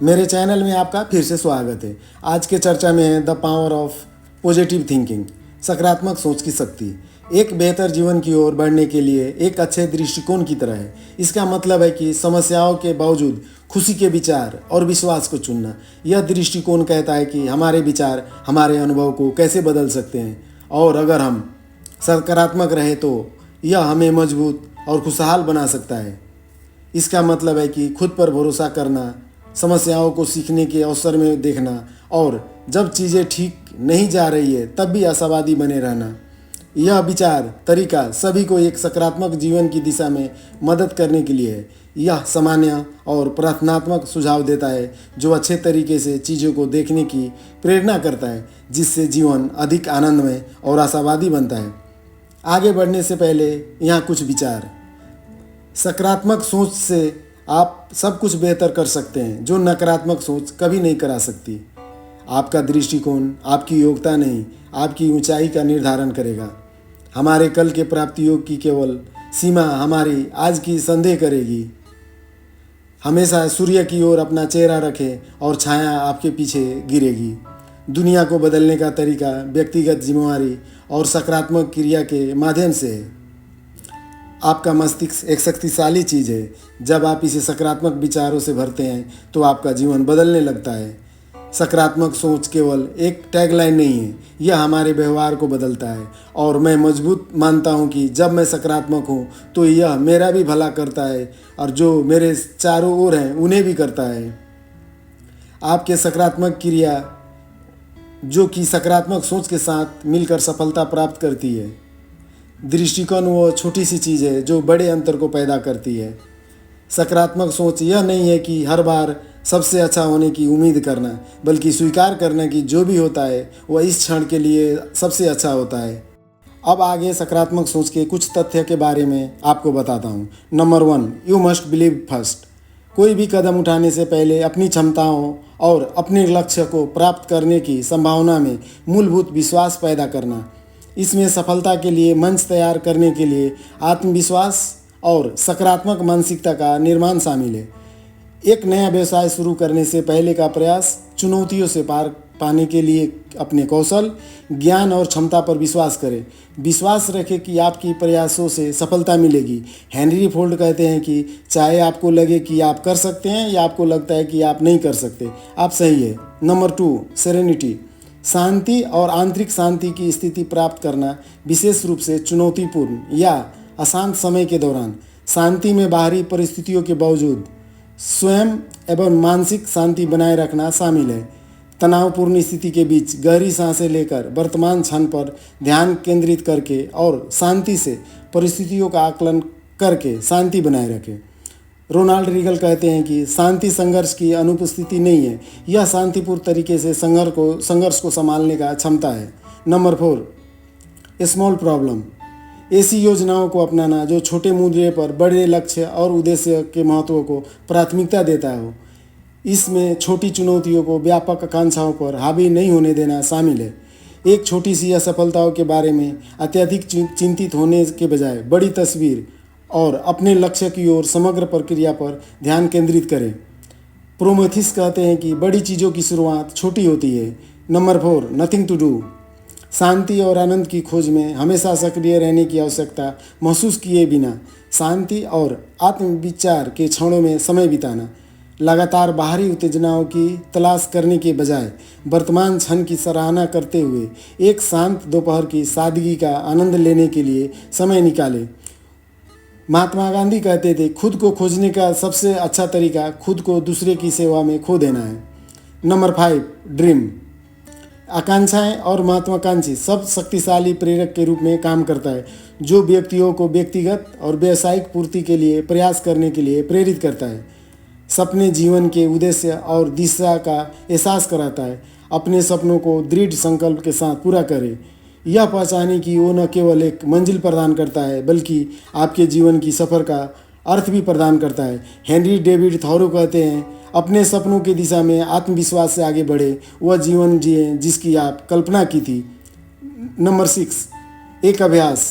मेरे चैनल में आपका फिर से स्वागत है। आज के चर्चा में है the power of positive thinking, सकारात्मक सोच की शक्ति। एक बेहतर जीवन की ओर बढ़ने के लिए एक अच्छे दृष्टिकोण की तरह है। इसका मतलब है कि समस्याओं के बावजूद खुशी के विचार और विश्वास को चुनना। यह दृष्टिकोण कहता है कि हमारे विचार हमारे अनुभव को कैसे बदल सकते हैं, और अगर हम सकारात्मक रहे तो यह हमें मजबूत और खुशहाल बना सकता है। इसका मतलब है कि खुद पर भरोसा करना, समस्याओं को सीखने के अवसर में देखना, और जब चीज़ें ठीक नहीं जा रही है तब भी आशावादी बने रहना। यह विचार तरीका सभी को एक सकारात्मक जीवन की दिशा में मदद करने के लिए है। यह सामान्य और प्रार्थनात्मक सुझाव देता है जो अच्छे तरीके से चीज़ों को देखने की प्रेरणा करता है, जिससे जीवन अधिक आनंदमय और आशावादी बनता है। आगे बढ़ने से पहले यहाँ कुछ विचार। सकारात्मक सोच से आप सब कुछ बेहतर कर सकते हैं जो नकारात्मक सोच कभी नहीं करा सकती। आपका दृष्टिकोण आपकी योग्यता नहीं, आपकी ऊंचाई का निर्धारण करेगा। हमारे कल के प्राप्ति योग की केवल सीमा हमारी आज की संदेह करेगी। हमेशा सूर्य की ओर अपना चेहरा रखें और छाया आपके पीछे गिरेगी। दुनिया को बदलने का तरीका व्यक्तिगत जिम्मेवारी और सकारात्मक क्रिया के माध्यम से है। आपका मस्तिष्क एक शक्तिशाली चीज़ है। जब आप इसे सकारात्मक विचारों से भरते हैं तो आपका जीवन बदलने लगता है। सकारात्मक सोच केवल एक टैगलाइन नहीं है, यह हमारे व्यवहार को बदलता है। और मैं मजबूत मानता हूँ कि जब मैं सकारात्मक हूँ तो यह मेरा भी भला करता है और जो मेरे चारों ओर हैं उन्हें भी करता है। आपके सकारात्मक क्रिया जो कि सकारात्मक सोच के साथ मिलकर सफलता प्राप्त करती है। दृष्टिकोण वो छोटी सी चीज़ है जो बड़े अंतर को पैदा करती है। सकारात्मक सोच यह नहीं है कि हर बार सबसे अच्छा होने की उम्मीद करना, बल्कि स्वीकार करना कि जो भी होता है वह इस क्षण के लिए सबसे अच्छा होता है। अब आगे सकारात्मक सोच के कुछ तथ्य के बारे में आपको बताता हूँ। Number 1, you must believe first. कोई भी कदम उठाने से पहले अपनी क्षमताओं और अपने लक्ष्य को प्राप्त करने की संभावना में मूलभूत विश्वास पैदा करना। इसमें सफलता के लिए मंच तैयार करने के लिए आत्मविश्वास और सकारात्मक मानसिकता का निर्माण शामिल है। एक नया व्यवसाय शुरू करने से पहले का प्रयास चुनौतियों से पार पाने के लिए अपने कौशल, ज्ञान और क्षमता पर विश्वास करें। विश्वास रखें कि आपकी प्रयासों से सफलता मिलेगी। हेनरी फोर्ड कहते हैं कि चाहे आपको लगे कि आप कर सकते हैं या आपको लगता है कि आप नहीं कर सकते, आप सही है। Number 2, serenity. शांति और आंतरिक शांति की स्थिति प्राप्त करना, विशेष रूप से चुनौतीपूर्ण या अशांत समय के दौरान। शांति में बाहरी परिस्थितियों के बावजूद स्वयं एवं मानसिक शांति बनाए रखना शामिल है। तनावपूर्ण स्थिति के बीच गहरी सांसें लेकर वर्तमान क्षण पर ध्यान केंद्रित करके और शांति से परिस्थितियों का आकलन करके शांति बनाए रखें। रोनाल्ड रीगल कहते हैं कि शांति संघर्ष की अनुपस्थिति नहीं है, यह शांतिपूर्ण तरीके से संघर्ष को संभालने का क्षमता है। Number 4, small problem. ऐसी योजनाओं को अपनाना जो छोटे मुद्दे पर बड़े लक्ष्य और उद्देश्य के महत्व को प्राथमिकता देता हो। इसमें छोटी चुनौतियों को व्यापक आकांक्षाओं पर हावी नहीं होने देना शामिल है। एक छोटी सी असफलताओं के बारे में अत्यधिक चिंतित होने के बजाय बड़ी तस्वीर और अपने लक्ष्य की ओर समग्र प्रक्रिया पर ध्यान केंद्रित करें। प्रोमेथियस कहते हैं कि बड़ी चीज़ों की शुरुआत छोटी होती है। Number 4, nothing to do. शांति और आनंद की खोज में हमेशा सक्रिय रहने की आवश्यकता महसूस किए बिना शांति और आत्मविचार के क्षणों में समय बिताना। लगातार बाहरी उत्तेजनाओं की तलाश करने के बजाय वर्तमान क्षण की सराहना करते हुए एक शांत दोपहर की सादगी का आनंद लेने के लिए समय निकालें। महात्मा गांधी कहते थे, खुद को खोजने का सबसे अच्छा तरीका खुद को दूसरे की सेवा में खो देना है। Number 5, dream. आकांक्षाएं और महत्वाकांक्षी सब शक्तिशाली प्रेरक के रूप में काम करता है, जो व्यक्तियों को व्यक्तिगत और व्यावसायिक पूर्ति के लिए प्रयास करने के लिए प्रेरित करता है। सपने जीवन के उद्देश्य और दिशा का एहसास कराता है। अपने सपनों को दृढ़ संकल्प के साथ पूरा करें। यह पहचाने कि वो न केवल एक मंजिल प्रदान करता है बल्कि आपके जीवन की सफ़र का अर्थ भी प्रदान करता है। हेनरी डेविड थॉरो कहते हैं, अपने सपनों की दिशा में आत्मविश्वास से आगे बढ़े, वह जीवन जिए जिसकी आप कल्पना की थी। नंबर 6, एक अभ्यास।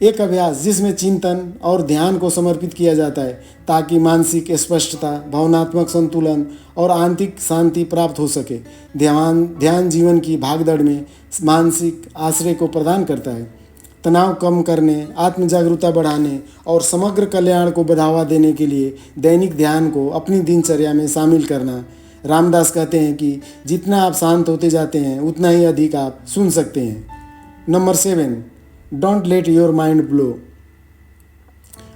एक अभ्यास जिसमें चिंतन और ध्यान को समर्पित किया जाता है ताकि मानसिक स्पष्टता, भावनात्मक संतुलन और आंतरिक शांति प्राप्त हो सके। ध्यान जीवन की भागदौड़ में मानसिक आश्रय को प्रदान करता है। तनाव कम करने, आत्म जागरूकता बढ़ाने और समग्र कल्याण को बढ़ावा देने के लिए दैनिक ध्यान को अपनी दिनचर्या में शामिल करना। रामदास कहते हैं कि जितना आप शांत होते जाते हैं उतना ही अधिक आप सुन सकते हैं। Number 7, don't let your mind blow.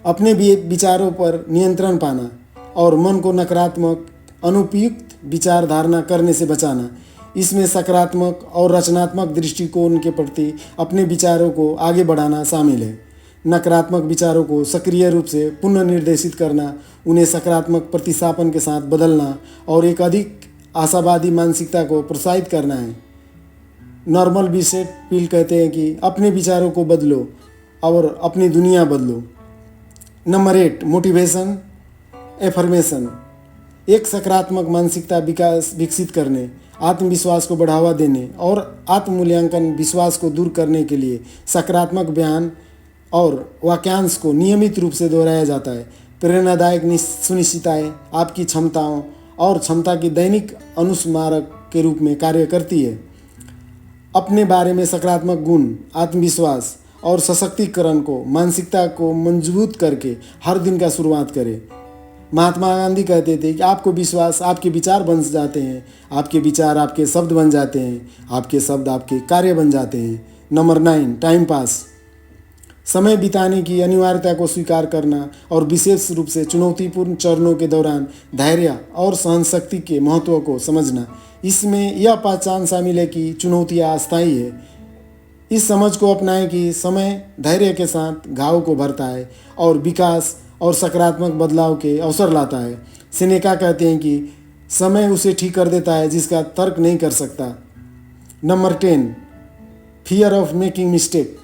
अपने विचारों पर नियंत्रण पाना और मन को नकारात्मक, अनुपयुक्त विचार धारणा करने से बचाना। इसमें सकारात्मक और रचनात्मक दृष्टिकोण के प्रति अपने विचारों को आगे बढ़ाना शामिल है। नकारात्मक विचारों को सक्रिय रूप से पुनर्निर्देशित करना, उन्हें सकारात्मक प्रतिस्थापन के साथ बदलना और एक अधिक आशावादी मानसिकता को प्रोत्साहित करना है। नॉर्मल बीसेट पील कहते हैं कि अपने विचारों को बदलो और अपनी दुनिया बदलो। Number 8, motivation affirmation. एक सकारात्मक मानसिकता विकसित करने, आत्मविश्वास को बढ़ावा देने और आत्ममूल्यांकन विश्वास को दूर करने के लिए सकारात्मक बयान और वाक्यांश को नियमित रूप से दोहराया जाता है। प्रेरणादायक सुनिश्चितताएं आपकी क्षमताओं और क्षमता की दैनिक अनुस्मारक के रूप में कार्य करती है। अपने बारे में सकारात्मक गुण, आत्मविश्वास और सशक्तिकरण को मानसिकता को मजबूत करके हर दिन का शुरुआत करें। महात्मा गांधी कहते थे कि आपको विश्वास आपके विचार बन जाते हैं, आपके विचार आपके शब्द बन जाते हैं, आपके शब्द आपके कार्य बन जाते हैं। Number 9, time pass. समय बिताने की अनिवार्यता को स्वीकार करना और विशेष रूप से चुनौतीपूर्ण चरणों के दौरान धैर्य और सहनशक्ति के महत्व को समझना। इसमें यह पहचान शामिल है कि चुनौतियाँ अस्थायी है। इस समझ को अपनाएं कि समय धैर्य के साथ घाव को भरता है और विकास और सकारात्मक बदलाव के अवसर लाता है। सेनेका कहते हैं कि समय उसे ठीक कर देता है जिसका तर्क नहीं कर सकता। Number 10, fear of making mistake.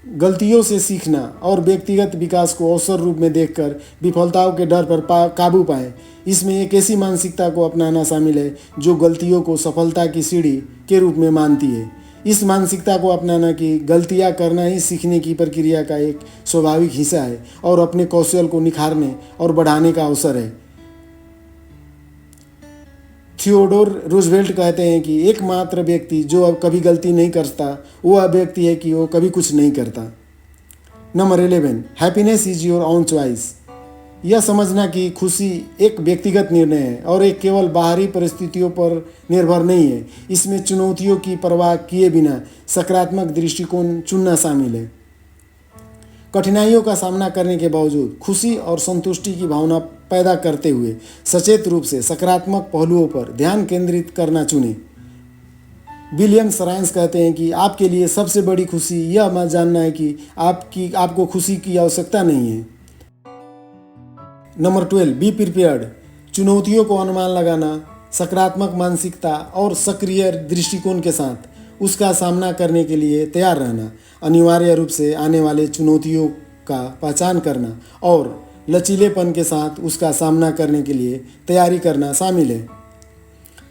गलतियों से सीखना और व्यक्तिगत विकास को अवसर रूप में देखकर विफलताओं के डर पर काबू पाएं। इसमें एक ऐसी मानसिकता को अपनाना शामिल है जो गलतियों को सफलता की सीढ़ी के रूप में मानती है। इस मानसिकता को अपनाना कि गलतियां करना ही सीखने की प्रक्रिया का एक स्वाभाविक हिस्सा है और अपने कौशल को निखारने और बढ़ाने का अवसर है। थियोडोर रूजवेल्ट कहते हैं कि एकमात्र व्यक्ति जो अब कभी गलती नहीं करता वह व्यक्ति है कि वो कभी कुछ नहीं करता। Number 11, happiness is your own choice. यह समझना कि खुशी एक व्यक्तिगत निर्णय है और एक केवल बाहरी परिस्थितियों पर निर्भर नहीं है। इसमें चुनौतियों की परवाह किए बिना सकारात्मक दृष्टिकोण चुनना शामिल है। कठिनाइयों का सामना करने के बावजूद खुशी और संतुष्टि की भावना पैदा करते हुए सचेत रूप से सकारात्मक पहलुओं पर ध्यान केंद्रित करना चुनें। विलियम सराइंस कहते हैं कि आपके लिए सबसे बड़ी खुशी यह जानना है कि आपको खुशी की आवश्यकता नहीं है। Number 12, be prepared. चुनौतियों को अनुमान लगाना, सकारात्मक मानसिकता और सक्रिय दृष्टिकोण के साथ उसका सामना करने के लिए तैयार रहना। अनिवार्य रूप से आने वाले चुनौतियों का पहचान करना और लचीलेपन के साथ उसका सामना करने के लिए तैयारी करना शामिल है।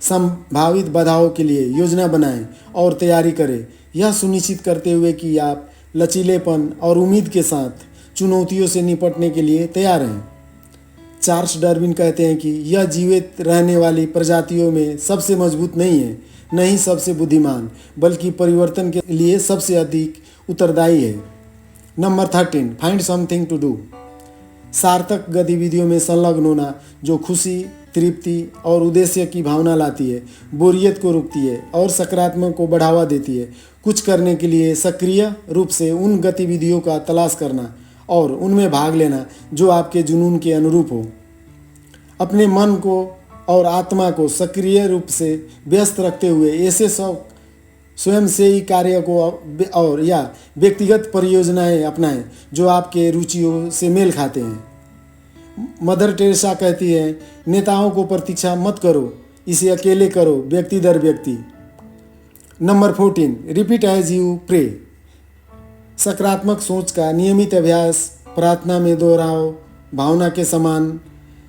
संभावित बाधाओं के लिए योजना बनाएं और तैयारी करें, यह सुनिश्चित करते हुए कि आप लचीलेपन और उम्मीद के साथ चुनौतियों से निपटने के लिए तैयार हैं। चार्ल्स डार्विन कहते हैं कि यह जीवित रहने वाली प्रजातियों में सबसे मजबूत नहीं है, नहीं सबसे बुद्धिमान, बल्कि परिवर्तन के लिए सबसे अधिक उत्तरदायी है। Number 13, find something to do. सार्थक गतिविधियों में संलग्न होना जो खुशी, तृप्ति और उद्देश्य की भावना लाती है, बोरियत को रोकती है और सकारात्मक को बढ़ावा देती है। कुछ करने के लिए सक्रिय रूप से उन गतिविधियों का तलाश करना और उनमें भाग लेना जो आपके जुनून के अनुरूप हो। अपने मन को और आत्मा को सक्रिय रूप से व्यस्त रखते हुए ऐसे स्वयं से ही कार्य को और या व्यक्तिगत परियोजनाएं अपनाएं जो आपके रुचियों से मेल खाते हैं। मदर टेरेसा कहती है, नेताओं को प्रतीक्षा मत करो, इसे अकेले करो, व्यक्ति दर व्यक्ति। Number 14, repeat as you pray. सकारात्मक सोच का नियमित अभ्यास, प्रार्थना में दोहराओ, भावना के समान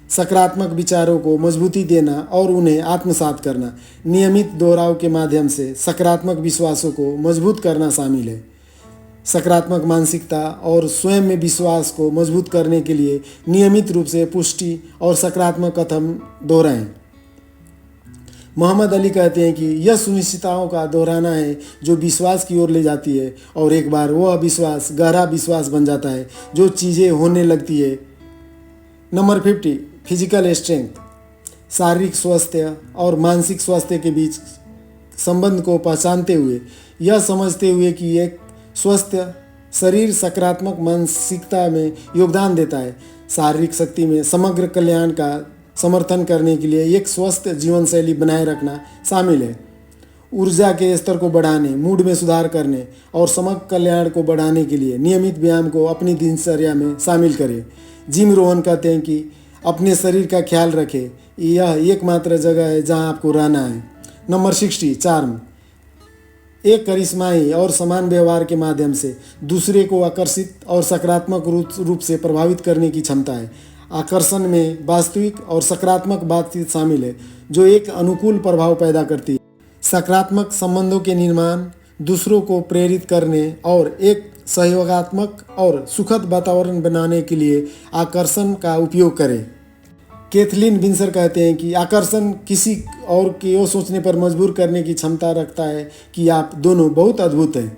सकारात्मक विचारों को मजबूती देना और उन्हें आत्मसात करना। नियमित दोहराव के माध्यम से सकारात्मक विश्वासों को मजबूत करना शामिल है। सकारात्मक मानसिकता और स्वयं में विश्वास को मजबूत करने के लिए नियमित रूप से पुष्टि और सकारात्मक कथन दोहराएं। मोहम्मद अली कहते हैं कि यह सुनिश्चितताओं का दोहराना है जो विश्वास की ओर ले जाती है, और एक बार वह विश्वास गहरा विश्वास बन जाता है जो चीज़ें होने लगती है। Number 50, physical strength. शारीरिक स्वास्थ्य और मानसिक स्वास्थ्य के बीच संबंध को पहचानते हुए, यह समझते हुए कि एक स्वस्थ शरीर सकारात्मक मानसिकता में योगदान देता है, शारीरिक शक्ति में समग्र कल्याण का समर्थन करने के लिए एक स्वस्थ जीवन शैली बनाए रखना शामिल है। ऊर्जा के स्तर को बढ़ाने, मूड में सुधार करने और समग्र कल्याण को बढ़ाने के लिए नियमित व्यायाम को अपनी दिनचर्या में शामिल करें। जिम रोहन कहते हैं कि अपने शरीर का ख्याल रखें, यह एकमात्र जगह है जहां आपको रहना है। Number 60, charm. एक करिश्माई और समान व्यवहार के माध्यम से दूसरे को आकर्षित और सकारात्मक रूप से प्रभावित करने की क्षमता है। आकर्षण में वास्तविक और सकारात्मक बातचीत शामिल है जो एक अनुकूल प्रभाव पैदा करती है। सकारात्मक संबंधों के निर्माण, दूसरों को प्रेरित करने और एक सहयोगात्मक और सुखद वातावरण बनाने के लिए आकर्षण का उपयोग करें। कैथलीन विंसर कहते हैं कि आकर्षण किसी और की ओर सोचने पर मजबूर करने की क्षमता रखता है कि आप दोनों बहुत अद्भुत हैं।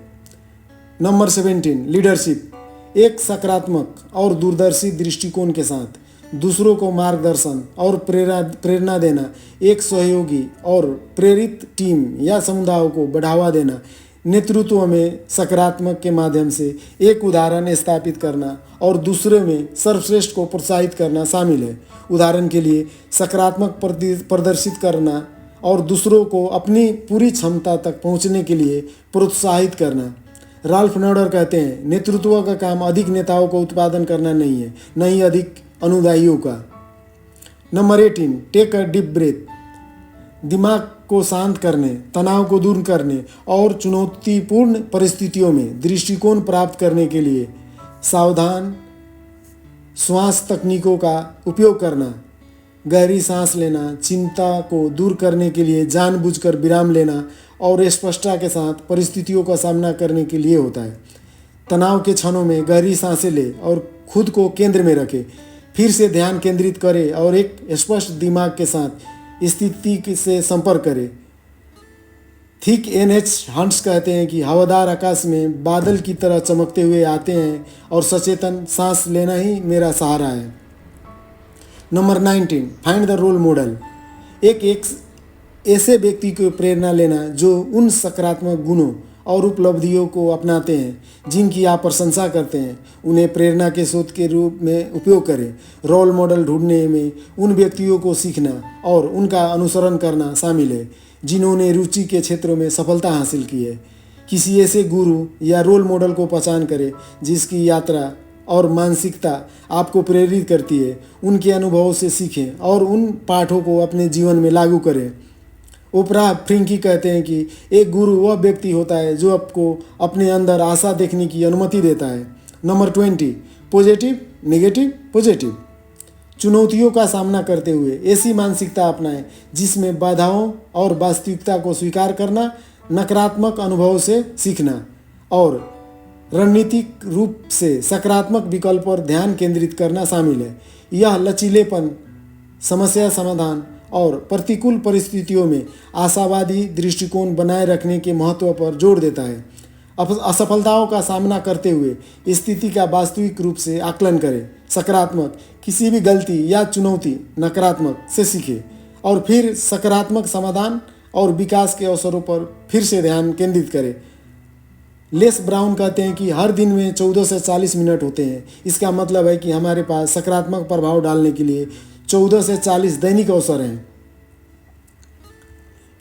Number 17, leadership. एक सकारात्मक और दूरदर्शी दृष्टिकोण के साथ दूसरों को मार्गदर्शन और प्रेरणा देना, एक सहयोगी और प्रेरित टीम या समुदाय को बढ़ावा देना, नेतृत्व में सकारात्मक के माध्यम से एक उदाहरण स्थापित करना और दूसरे में सर्वश्रेष्ठ को प्रोत्साहित करना शामिल है। उदाहरण के लिए सकारात्मक प्रदर्शित करना और दूसरों को अपनी पूरी क्षमता तक पहुंचने के लिए प्रोत्साहित करना। राल्फ नॉडर कहते हैं, नेतृत्व का काम अधिक नेताओं को उत्पादन करना नहीं है, न ही अधिक अनुयायियों का। Number 18, take a deep breath. दिमाग को शांत करने, तनाव को दूर करने और चुनौतीपूर्ण परिस्थितियों में दृष्टिकोण प्राप्त करने के लिए सावधान श्वास तकनीकों का उपयोग करना। गहरी सांस लेना, चिंता को दूर करने के लिए जानबूझकर विराम लेना और स्पष्टता के साथ परिस्थितियों का सामना करने के लिए होता है। तनाव के क्षणों में गहरी सांसें लें और खुद को केंद्र में रखें। फिर से ध्यान केंद्रित करें और एक स्पष्ट दिमाग के साथ स्थिति से संपर्क करें। थिक एनएच हंट्स कहते हैं कि हवादार आकाश में बादल की तरह चमकते हुए आते हैं और सचेतन सांस लेना ही मेरा सहारा है। Number 19, find the role model. एक ऐसे व्यक्ति को प्रेरणा लेना जो उन सकारात्मक गुणों और उपलब्धियों को अपनाते हैं जिनकी आप प्रशंसा करते हैं। उन्हें प्रेरणा के स्रोत के रूप में उपयोग करें। रोल मॉडल ढूंढने में उन व्यक्तियों को सीखना और उनका अनुसरण करना शामिल है जिन्होंने रुचि के क्षेत्रों में सफलता हासिल की है। किसी ऐसे गुरु या रोल मॉडल को पहचान करें जिसकी यात्रा और मानसिकता आपको प्रेरित करती है। उनके अनुभवों से सीखें और उन पाठों को अपने जीवन में लागू करें। ओपरा फ्रिंकी कहते हैं कि एक गुरु वह व्यक्ति होता है जो आपको अपने अंदर आशा देखने की अनुमति देता है। Number 20, positive, negative, positive. चुनौतियों का सामना करते हुए ऐसी मानसिकता अपनाएं जिसमें बाधाओं और वास्तविकता को स्वीकार करना, नकारात्मक अनुभवों से सीखना और रणनीतिक रूप से सकारात्मक विकल्प पर ध्यान केंद्रित करना शामिल है। यह लचीलेपन, समस्या समाधान और प्रतिकूल परिस्थितियों में आशावादी दृष्टिकोण बनाए रखने के महत्व पर जोर देता है। असफलताओं का सामना करते हुए स्थिति का वास्तविक रूप से आकलन करें। सकारात्मक किसी भी गलती या चुनौती नकारात्मक से सीखें और फिर सकारात्मक समाधान और विकास के अवसरों पर फिर से ध्यान केंद्रित करें। लेस ब्राउन कहते हैं कि हर दिन में 14 से 40 मिनट होते हैं। इसका मतलब है कि हमारे पास सकारात्मक प्रभाव डालने के लिए 14 से 40 दैनिक अवसर हैं।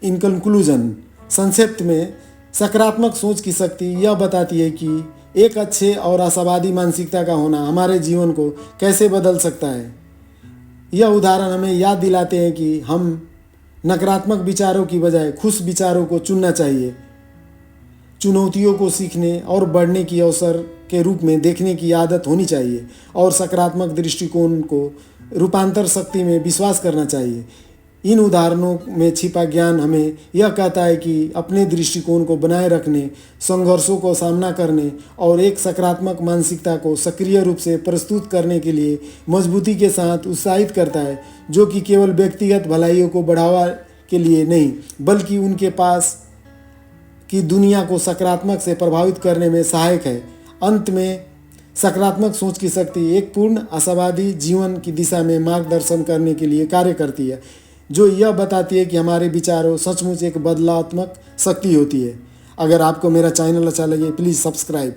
इन कंक्लूजन, संक्षिप्त में सकारात्मक सोच की शक्ति यह बताती है कि एक अच्छे और आशावादी मानसिकता का होना हमारे जीवन को कैसे बदल सकता है। यह उदाहरण हमें याद दिलाते हैं कि हम नकारात्मक विचारों की बजाय खुश विचारों को चुनना चाहिए। चुनौतियों को सीखने और बढ़ने की अवसर के रूप में देखने की आदत होनी चाहिए और सकारात्मक दृष्टिकोण को रूपांतर शक्ति में विश्वास करना चाहिए। इन उदाहरणों में छिपा ज्ञान हमें यह कहता है कि अपने दृष्टिकोण को बनाए रखने, संघर्षों को सामना करने और एक सकारात्मक मानसिकता को सक्रिय रूप से प्रस्तुत करने के लिए मजबूती के साथ उत्साहित करता है, जो कि केवल व्यक्तिगत भलाइयों को बढ़ावा के लिए नहीं बल्कि उनके पास की दुनिया को सकारात्मक से प्रभावित करने में सहायक है। अंत में सकारात्मक सोच की शक्ति एक पूर्ण आशावादी जीवन की दिशा में मार्गदर्शन करने के लिए कार्य करती है, जो यह बताती है कि हमारे विचारों सचमुच एक बदलात्मक शक्ति होती है। अगर आपको मेरा चैनल अच्छा लगे प्लीज़ सब्सक्राइब।